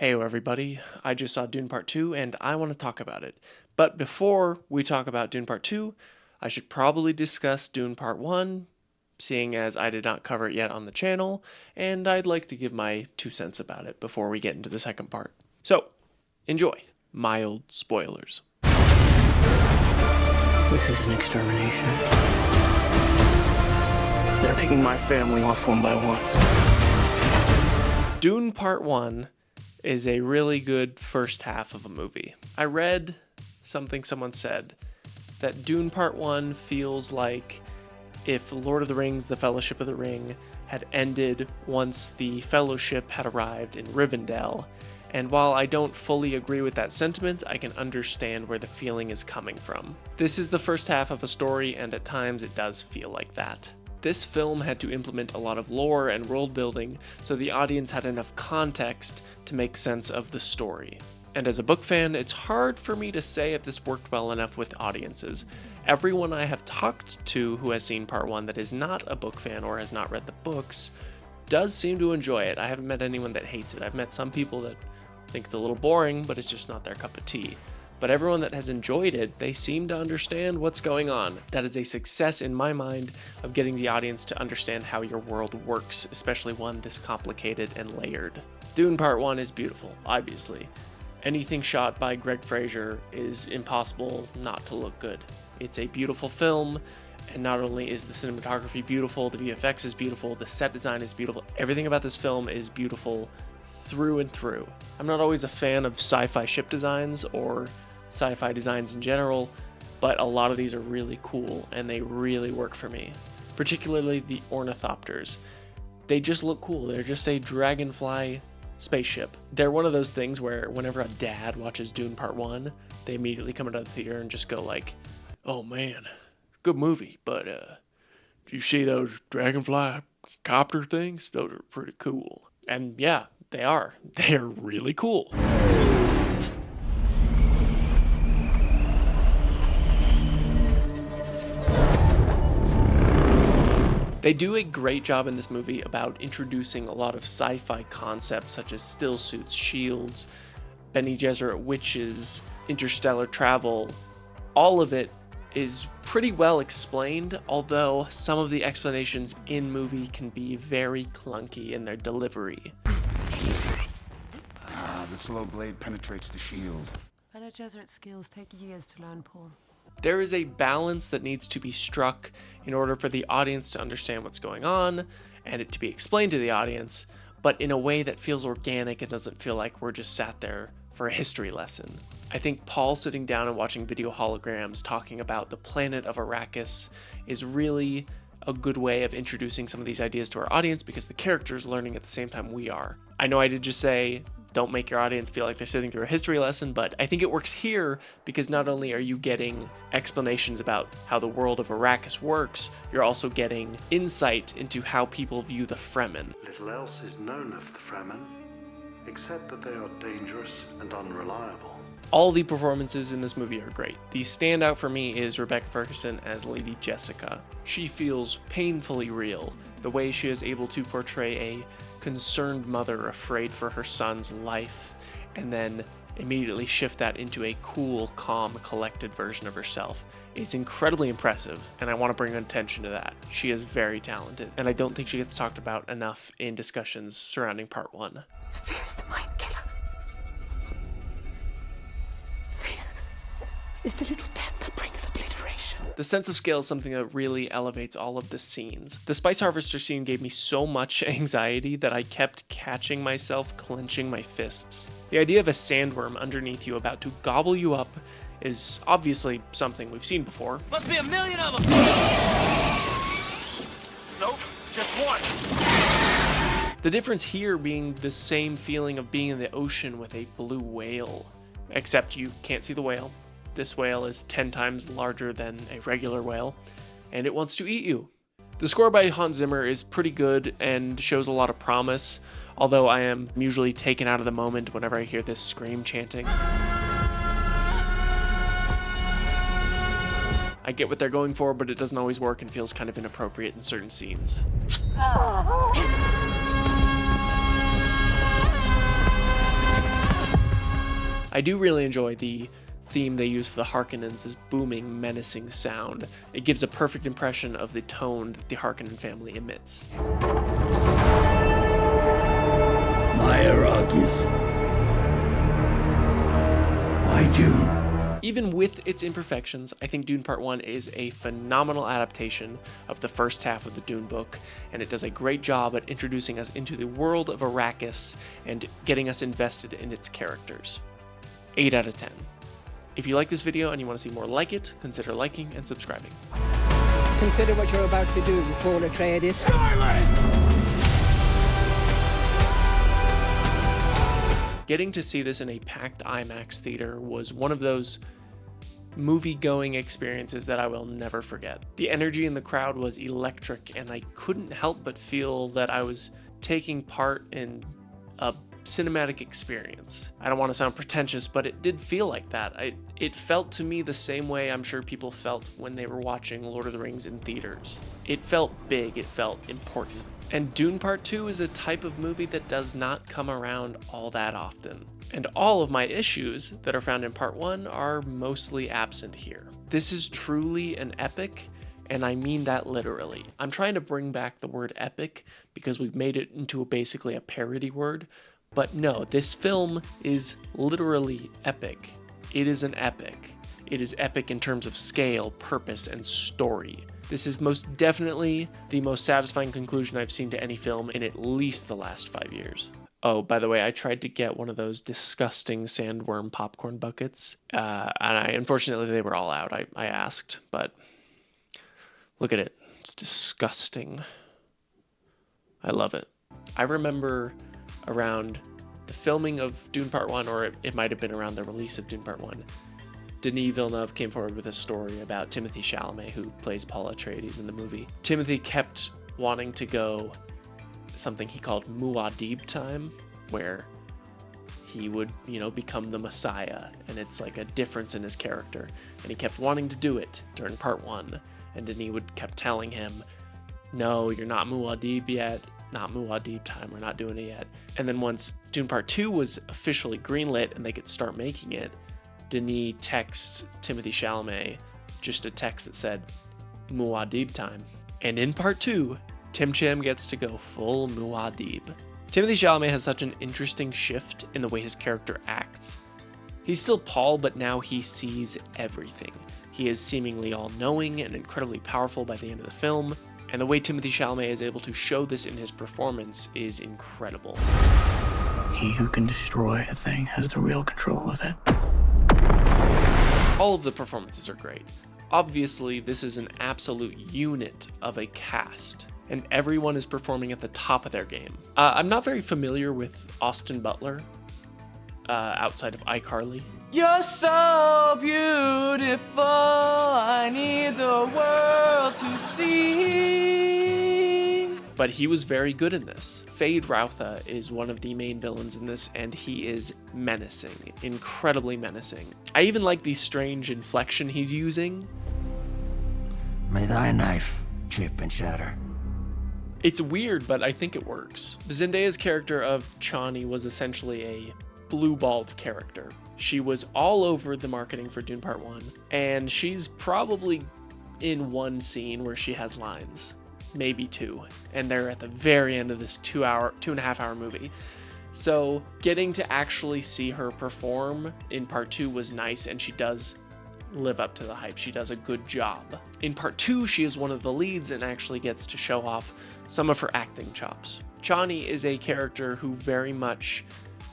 Heyo everybody, I just saw Dune Part 2 and I want to talk about it. But before we talk about Dune Part 2, I should probably discuss Dune Part 1, seeing as I did not cover it yet on the channel, and I'd like to give my 2 cents about it before we get into the second part. So, enjoy. Mild spoilers. This is an extermination. They're picking my family off one by one. Dune Part 1 is a really good first half of a movie. I read something someone said, that Dune Part 1 feels like if Lord of the Rings, The Fellowship of the Ring, had ended once the Fellowship had arrived in Rivendell. And while I don't fully agree with that sentiment, I can understand where the feeling is coming from. This is the first half of a story, and at times it does feel like that. This film had to implement a lot of lore and world building, so the audience had enough context to make sense of the story. And as a book fan, it's hard for me to say if this worked well enough with audiences. Everyone I have talked to who has seen Part 1 that is not a book fan or has not read the books does seem to enjoy it. I haven't met anyone that hates it. I've met some people that think it's a little boring, but it's just not their cup of tea. But everyone that has enjoyed it, they seem to understand what's going on. That is a success in my mind of getting the audience to understand how your world works, especially one this complicated and layered. Dune Part 1 is beautiful, obviously. Anything shot by Greg Fraser is impossible not to look good. It's a beautiful film, and not only is the cinematography beautiful, the VFX is beautiful, the set design is beautiful, everything about this film is beautiful through and through. I'm not always a fan of sci-fi ship designs or sci-fi designs in general, but a lot of these are really cool and they really work for me. Particularly the ornithopters. They just look cool. They're just a dragonfly spaceship. They're one of those things where whenever a dad watches Dune Part 1, they immediately come out of the theater and just go like, oh man, good movie, but do you see those dragonfly copter things? Those are pretty cool. And yeah, they are. They're really cool. They do a great job in this movie about introducing a lot of sci-fi concepts such as still suits, shields, Bene Gesserit witches, interstellar travel. All of it is pretty well explained, although some of the explanations in movie can be very clunky in their delivery. The slow blade penetrates the shield. Bene Gesserit skills take years to learn, Paul. There is a balance that needs to be struck in order for the audience to understand what's going on and it to be explained to the audience, but in a way that feels organic and doesn't feel like we're just sat there for a history lesson. I think Paul sitting down and watching video holograms talking about the planet of Arrakis is really a good way of introducing some of these ideas to our audience because the character is learning at the same time we are. I know I did just say don't make your audience feel like they're sitting through a history lesson, but I think it works here because not only are you getting explanations about how the world of Arrakis works, you're also getting insight into how people view the Fremen. Little else is known of the Fremen, except that they are dangerous and unreliable. All the performances in this movie are great. The standout for me is Rebecca Ferguson as Lady Jessica. She feels painfully real. The way she is able to portray a concerned mother afraid for her son's life, and then immediately shift that into a cool, calm, collected version of herself is incredibly impressive, and I want to bring attention to that. She is very talented, and I don't think she gets talked about enough in discussions surrounding Part 1. Fear is the mind killer. Fear is the little death that brings obliteration. The sense of scale is something that really elevates all of the scenes. The Spice Harvester scene gave me so much anxiety that I kept catching myself clenching my fists. The idea of a sandworm underneath you about to gobble you up is obviously something we've seen before. Must be a million of them! Nope, just one. The difference here being the same feeling of being in the ocean with a blue whale, except you can't see the whale. This whale is 10 times larger than a regular whale, and it wants to eat you. The score by Hans Zimmer is pretty good and shows a lot of promise, although I am usually taken out of the moment whenever I hear this scream chanting. I get what they're going for, but it doesn't always work and feels kind of inappropriate in certain scenes. I do really enjoy the theme they use for the Harkonnens, this booming, menacing sound. It gives a perfect impression of the tone that the Harkonnen family emits. My Iraqis. Why Dune? Even with its imperfections, I think Dune Part 1 is a phenomenal adaptation of the first half of the Dune book, and it does a great job at introducing us into the world of Arrakis and getting us invested in its characters. 8 out of 10. If you like this video and you want to see more like it, consider liking and subscribing. Consider what you're about to do, Paul Atreides. Getting to see this in a packed IMAX theater was one of those movie-going experiences that I will never forget. The energy in the crowd was electric, and I couldn't help but feel that I was taking part in a cinematic experience. I don't want to sound pretentious, but it did feel like that. It felt to me the same way I'm sure people felt when they were watching Lord of the Rings in theaters. It felt big, it felt important. And Dune Part 2 is a type of movie that does not come around all that often. And all of my issues that are found in Part 1 are mostly absent here. This is truly an epic, and I mean that literally. I'm trying to bring back the word epic because we've made it into basically a parody word, but no, this film is literally epic. It is an epic. It is epic in terms of scale, purpose, and story. This is most definitely the most satisfying conclusion I've seen to any film in at least the last 5 years. Oh, by the way, I tried to get one of those disgusting sandworm popcorn buckets, and unfortunately they were all out. I asked, but look at it. It's disgusting. I love it. I remember around the filming of Dune Part 1, or it might have been around the release of Dune Part 1, Denis Villeneuve came forward with a story about Timothée Chalamet, who plays Paul Atreides in the movie. Timothy kept wanting to go something he called Muad'Dib time, where he would, become the Messiah, and it's like a difference in his character. And he kept wanting to do it during Part 1, and Denis kept telling him, no, you're not Muad'Dib yet, not Muad'Dib time, we're not doing it yet. And then once Dune Part 2 was officially greenlit and they could start making it, Denis texted Timothée Chalamet just a text that said, Muad'Dib time. And in Part 2, Tim Cham gets to go full Muad'Dib. Timothée Chalamet has such an interesting shift in the way his character acts. He's still Paul, but now he sees everything. He is seemingly all-knowing and incredibly powerful by the end of the film, and the way Timothée Chalamet is able to show this in his performance is incredible. He who can destroy a thing has the real control of it. All of the performances are great. Obviously, this is an absolute unit of a cast, and everyone is performing at the top of their game. I'm not very familiar with Austin Butler, outside of iCarly. You're so beautiful, I need the world to see. But he was very good in this. Fade Rautha is one of the main villains in this, and he is menacing, incredibly menacing. I even like the strange inflection he's using. May thy knife chip and shatter. It's weird, but I think it works. Zendaya's character of Chani was essentially a blue-balled character. She was all over the marketing for Dune Part 1, and she's probably in one scene where she has lines. Maybe 2, and they're at the very end of this 2.5 hour movie. So getting to actually see her perform in Part 2 was nice, and she does live up to the hype. She does a good job. In Part 2, she is one of the leads and actually gets to show off some of her acting chops. Chani is a character who very much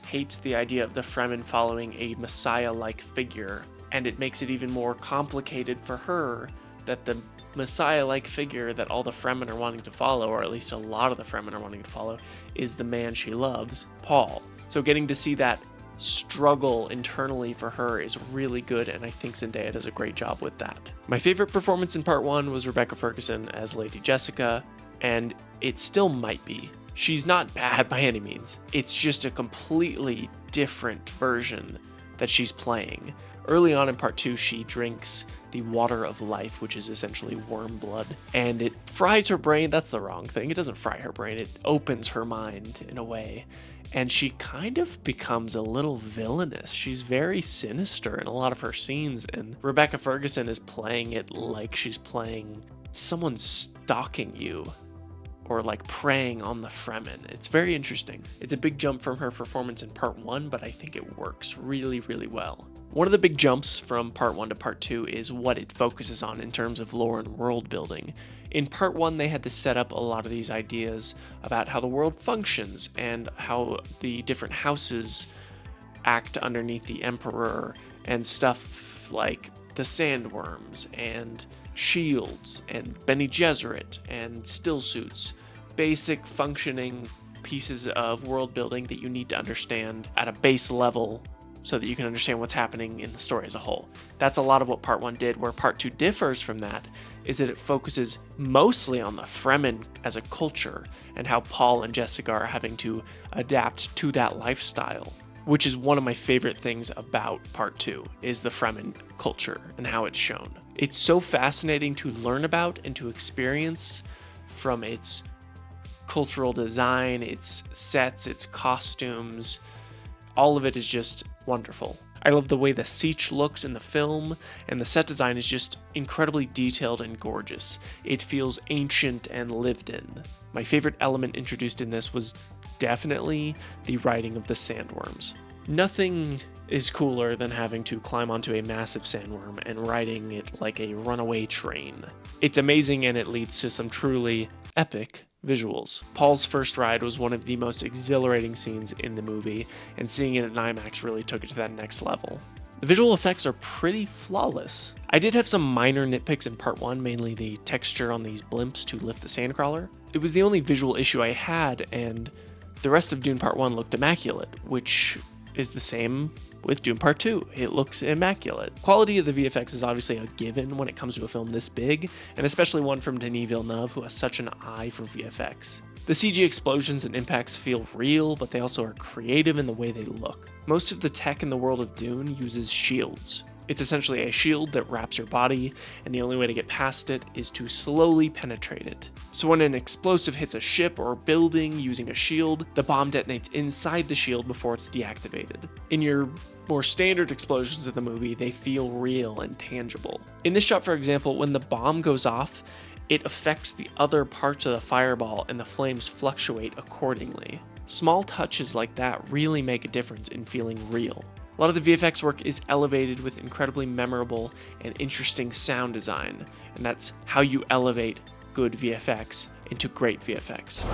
hates the idea of the Fremen following a Messiah-like figure, and it makes it even more complicated for her that the Messiah-like figure that all the Fremen are wanting to follow, or at least a lot of the Fremen are wanting to follow, is the man she loves, Paul. So getting to see that struggle internally for her is really good, and I think Zendaya does a great job with that. My favorite performance in Part 1 was Rebecca Ferguson as Lady Jessica, and it still might be. She's not bad by any means. It's just a completely different version that she's playing. Early on in Part 2, she drinks the water of life, which is essentially worm blood, and it fries her brain. That's the wrong thing. It doesn't fry her brain. It opens her mind in a way, and she kind of becomes a little villainous. She's very sinister in a lot of her scenes, and Rebecca Ferguson is playing it like she's playing someone stalking you or like preying on the Fremen. It's very interesting. It's a big jump from her performance in part 1, but I think it works really, really well. One of the big jumps from part 1 to part 2 is what it focuses on in terms of lore and world building. In part 1, they had to set up a lot of these ideas about how the world functions and how the different houses act underneath the Emperor, and stuff like the sandworms and shields and Bene Gesserit and still suits. Basic functioning pieces of world building that you need to understand at a base level so that you can understand what's happening in the story as a whole. That's a lot of what part 1 did. Where part 2 differs from that is that it focuses mostly on the Fremen as a culture and how Paul and Jessica are having to adapt to that lifestyle, which is one of my favorite things about part 2, is the Fremen culture and how it's shown. It's so fascinating to learn about and to experience, from its cultural design, its sets, its costumes. All of it is just wonderful. I love the way the Siege looks in the film, and the set design is just incredibly detailed and gorgeous. It feels ancient and lived in. My favorite element introduced in this was definitely the riding of the sandworms. Nothing is cooler than having to climb onto a massive sandworm and riding it like a runaway train. It's amazing, and it leads to some truly epic visuals. Paul's first ride was one of the most exhilarating scenes in the movie, and seeing it in IMAX really took it to that next level. The visual effects are pretty flawless. I did have some minor nitpicks in part 1, mainly the texture on these blimps to lift the sandcrawler. It was the only visual issue I had, and the rest of Dune Part 1 looked immaculate, which is the same with Dune Part 2. It looks immaculate. Quality of the VFX is obviously a given when it comes to a film this big, and especially one from Denis Villeneuve, who has such an eye for VFX. The CG explosions and impacts feel real, but they also are creative in the way they look. Most of the tech in the world of Dune uses shields. It's essentially a shield that wraps your body, and the only way to get past it is to slowly penetrate it. So when an explosive hits a ship or building using a shield, the bomb detonates inside the shield before it's deactivated. In your more standard explosions in the movie, they feel real and tangible. In this shot, for example, when the bomb goes off, it affects the other parts of the fireball and the flames fluctuate accordingly. Small touches like that really make a difference in feeling real. A lot of the VFX work is elevated with incredibly memorable and interesting sound design, and that's how you elevate good VFX into great VFX.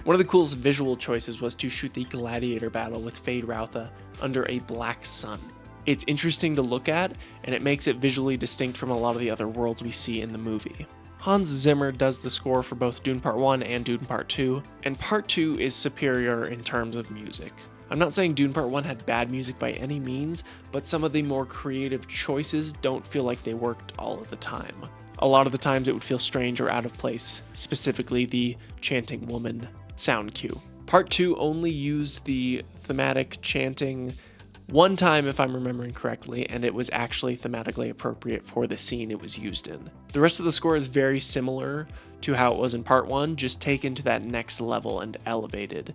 One of the coolest visual choices was to shoot the gladiator battle with Fade Routha under a black sun. It's interesting to look at, and it makes it visually distinct from a lot of the other worlds we see in the movie. Hans Zimmer does the score for both Dune Part 1 and Dune Part 2, and Part 2 is superior in terms of music. I'm not saying Dune Part 1 had bad music by any means, but some of the more creative choices don't feel like they worked all of the time. A lot of the times it would feel strange or out of place, specifically the chanting woman sound cue. Part 2 only used the thematic chanting one time, if I'm remembering correctly, and it was actually thematically appropriate for the scene it was used in. The rest of the score is very similar to how it was in Part 1, just taken to that next level and elevated.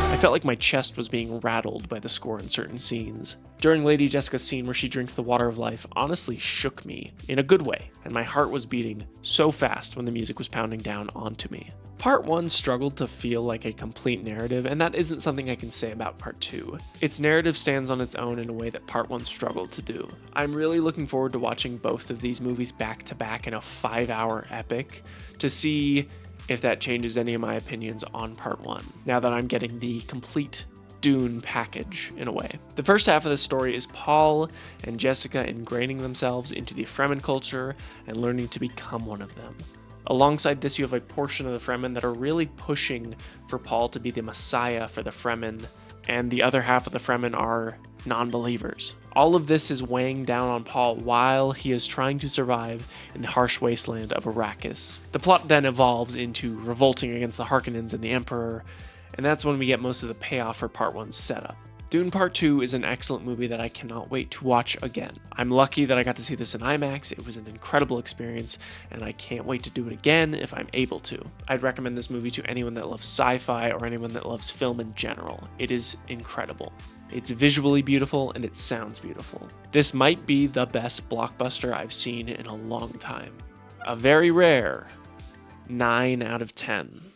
I felt like my chest was being rattled by the score in certain scenes. During Lady Jessica's scene where she drinks the water of life honestly shook me in a good way, and my heart was beating so fast when the music was pounding down onto me. Part 1 struggled to feel like a complete narrative, and that isn't something I can say about Part 2. Its narrative stands on its own in a way that Part 1 struggled to do. I'm really looking forward to watching both of these movies back to back in a 5-hour epic to see if that changes any of my opinions on Part 1, now that I'm getting the complete Dune package in a way. The first half of the story is Paul and Jessica ingraining themselves into the Fremen culture and learning to become one of them. Alongside this, you have a portion of the Fremen that are really pushing for Paul to be the messiah for the Fremen, and the other half of the Fremen are non-believers. All of this is weighing down on Paul while he is trying to survive in the harsh wasteland of Arrakis. The plot then evolves into revolting against the Harkonnens and the Emperor, and that's when we get most of the payoff for Part 1's setup. Dune Part 2 is an excellent movie that I cannot wait to watch again. I'm lucky that I got to see this in IMAX. It was an incredible experience, and I can't wait to do it again if I'm able to. I'd recommend this movie to anyone that loves sci-fi or anyone that loves film in general. It is incredible. It's visually beautiful and it sounds beautiful. This might be the best blockbuster I've seen in a long time. A very rare 9 out of 10.